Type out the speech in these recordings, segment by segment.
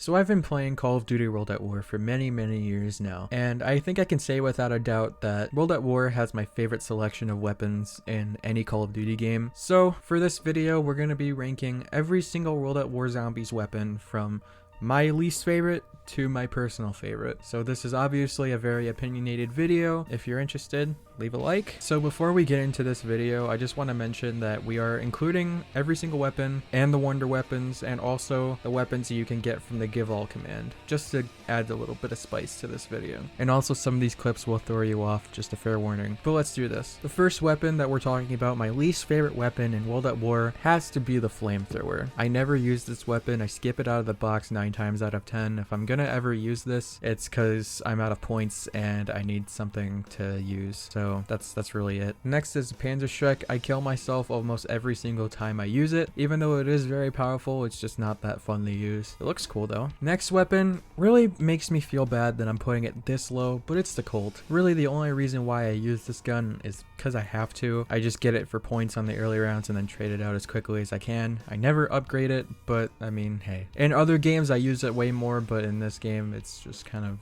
So I've been playing Call of Duty World at War for many years now, and I think I can say without a doubt that World at War has my favorite selection of weapons in any Call of Duty game. So for this video, we're going to be ranking every single World at War Zombies weapon from my least favorite to my personal favorite. So this is obviously a very opinionated video. If you're interested, leave a like. So before we get into this video, I just want to mention that we are including every single weapon and the wonder weapons and also the weapons that you can get from the give all command, just to add a little bit of spice to this video. And also some of these clips will throw you off, just a fair warning. But let's do this. The first weapon that we're talking about, my least favorite weapon in World at War, has to be the flamethrower. I never use this weapon. I skip it out of the box 9 times out of 10. If I'm gonna ever use this, it's because I'm out of points and I need something to use. So that's really it. Next is the Panzerschreck. I kill myself almost every single time I use it. Even though it is very powerful, it's just not that fun to use. It looks cool though. Next weapon really makes me feel bad that I'm putting it this low, but it's the Colt. Really the only reason why I use this gun is because I have to. I just get it for points on the early rounds and then trade it out as quickly as I can. I never upgrade it, but I mean, hey. In other games I use it way more, but in this game it's just kind of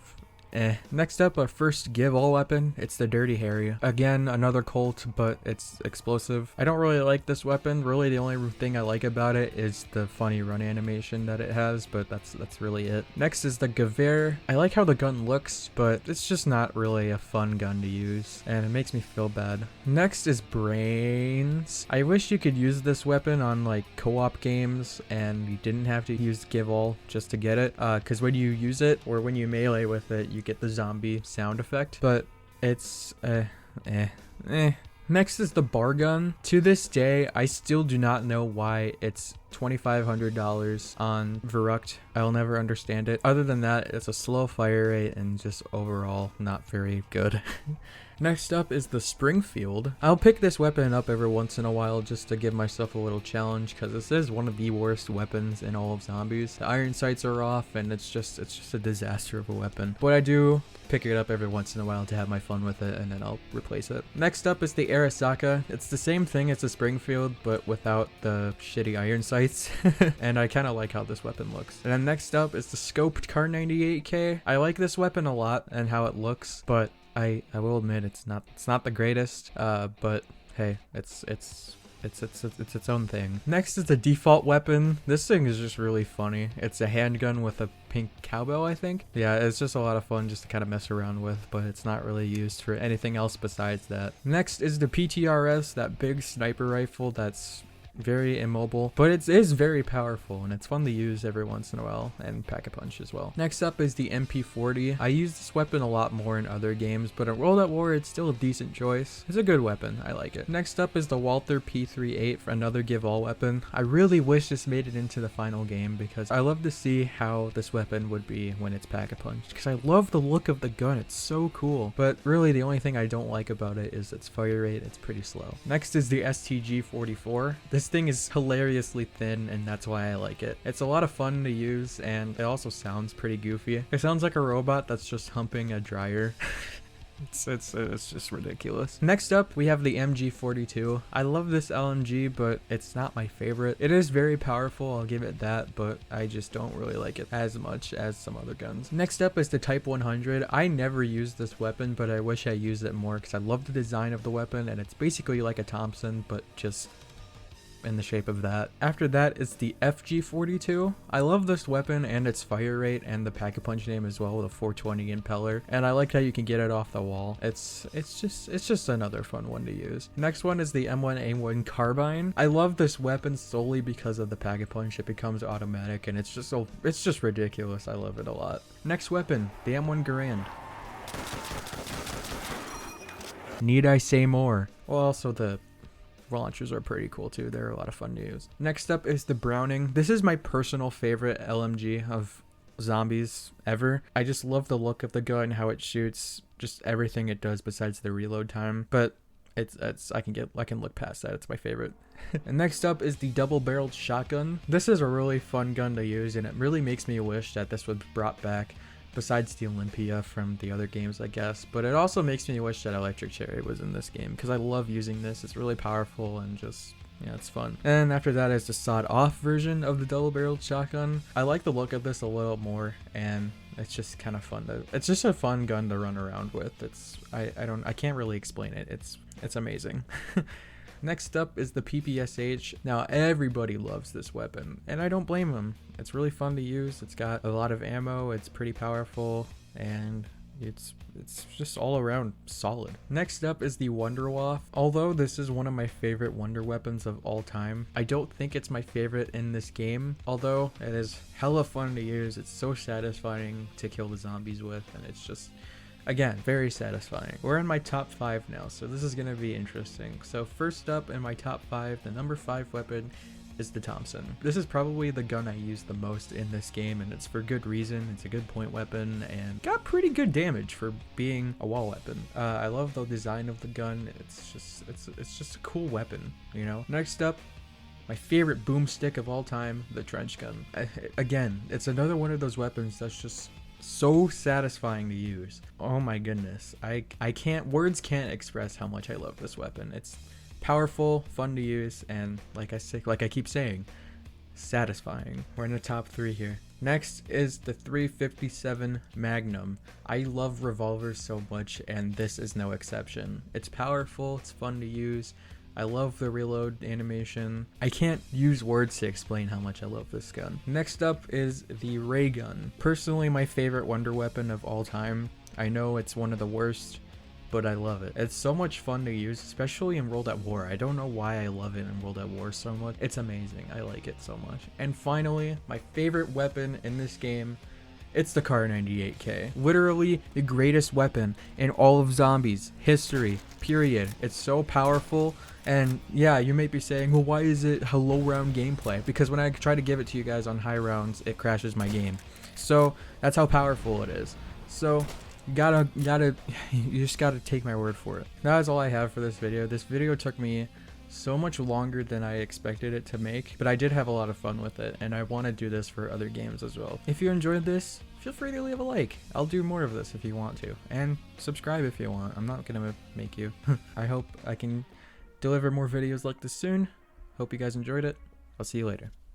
Next up, our first give all weapon, it's the Dirty Harry. Again, another Colt, but it's explosive. I don't really like this weapon. Really the only thing I like about it is the funny run animation that it has, but that's really it. Next is the Gewehr. I like how the gun looks, but it's just not really a fun gun to use, and it makes me feel bad. Next is Brains. I wish you could use this weapon on like co-op games and you didn't have to use give all just to get it, because when you use it or when you melee with it, you get the zombie sound effect, but it's Next is the bar gun. To this day, I still do not know why it's $2,500 on Verrucht. I'll never understand it. Other than that, it's a slow fire rate and just overall not very good. Next up is the Springfield. I'll pick this weapon up every once in a while just to give myself a little challenge, because this is one of the worst weapons in all of zombies. The iron sights are off and it's just a disaster of a weapon. But I do pick it up every once in a while to have my fun with it, and then I'll replace it. Next up is the Arasaka. It's the same thing as the Springfield, but without the shitty iron sights. And I kind of like how this weapon looks. And then next up is the scoped Kar 98K. I like this weapon a lot and how it looks, but I will admit it's not the greatest, but hey, it's its own thing. Next is the default weapon. This thing is just really funny. It's a handgun with a pink cowbell, I think. Yeah, it's just a lot of fun just to kind of mess around with, but it's not really used for anything else besides that. Next is the PTRS, that big sniper rifle that's very immobile, but it is very powerful and it's fun to use every once in a while and pack a punch as well. Next up is the MP40. I use this weapon a lot more in other games, but in World at War it's still a decent choice. It's a good weapon, I like it. Next up is the Walther P38 for another give all weapon. I really wish this made it into the final game because I love to see how this weapon would be when it's pack a punch, because I love the look of the gun. It's so cool, but really the only thing I don't like about it is its fire rate. It's pretty slow. Next is the STG-44. This thing is hilariously thin and that's why I like it. It's a lot of fun to use and it also sounds pretty goofy. It sounds like a robot that's just humping a dryer. It's just ridiculous. Next up, we have the MG42. I love this LMG, but it's not my favorite. It is very powerful, I'll give it that, but I just don't really like it as much as some other guns. Next up is the Type 100. I never used this weapon, but I wish I used it more because I love the design of the weapon and it's basically like a Thompson, but just in the shape of that. After that is the FG42. I love this weapon and its fire rate and the pack-a-punch name as well with a 420 impeller, and I like how you can get it off the wall. It's just another fun one to use. Next one is the M1a1 Carbine. I love this weapon solely because of the pack-a-punch. It becomes automatic and it's just ridiculous. I love it a lot. Next weapon, the M1 Garand. Need I say more? Well, also the launchers are pretty cool too. They're a lot of fun to use. Next up is the Browning. This is my personal favorite LMG of zombies ever. I just love the look of the gun, how it shoots, just everything it does besides the reload time. But I can look past that. It's my favorite. And next up is the double-barreled shotgun. This is a really fun gun to use and it really makes me wish that this was brought back, besides the Olympia from the other games, I guess. But it also makes me wish that Electric Cherry was in this game because I love using this. It's really powerful and just Yeah, it's fun. And after that is the sawed-off version of the double-barreled shotgun. I like the look of this a little more, and it's just kind of fun. It's just a fun gun to run around with. I can't really explain it. It's amazing. Next up is the PPSH. Now everybody loves this weapon, and I don't blame them. It's really fun to use. It's got a lot of ammo. It's pretty powerful, and it's just all around solid. Next up is the Wunderwaff. Although this is one of my favorite wonder weapons of all time, I don't think it's my favorite in this game. Although it is hella fun to use. It's so satisfying to kill the zombies with, and it's just, again, very satisfying. We're in my top 5 now, so this is going to be interesting. So first up in my top 5, the number 5 weapon is the Thompson. This is probably the gun I use the most in this game, and it's for good reason. It's a good point weapon and got pretty good damage for being a wall weapon. I love the design of the gun. It's just a cool weapon, you know? Next up, my favorite boomstick of all time, the trench gun. Again, it's another one of those weapons that's just so satisfying to use. Oh my goodness. Words can't express how much I love this weapon. It's powerful, fun to use, and like I keep saying, satisfying. We're in the top 3 here. Next is the 357 Magnum. I love revolvers so much, and this is no exception. It's powerful, it's fun to use. I love the reload animation. I can't use words to explain how much I love this gun. Next up is the ray gun. Personally, my favorite wonder weapon of all time. I know it's one of the worst, but I love it. It's so much fun to use, especially in World at War. I don't know why I love it in World at War so much. It's amazing. I like it so much. And finally, my favorite weapon in this game, it's the Kar 98K. Literally the greatest weapon in all of zombies history, period. It's so powerful. And yeah, you may be saying, well, why is it a low round gameplay? Because when I try to give it to you guys on high rounds, it crashes my game. So that's how powerful it is. So you just gotta take my word for it. That is all I have for this video. This video took me so much longer than I expected it to make, but I did have a lot of fun with it, and I want to do this for other games as well. If you enjoyed this, feel free to leave a like. I'll do more of this if you want to, and subscribe if you want. I'm not gonna make you. I hope I can deliver more videos like this soon. Hope you guys enjoyed it. I'll see you later.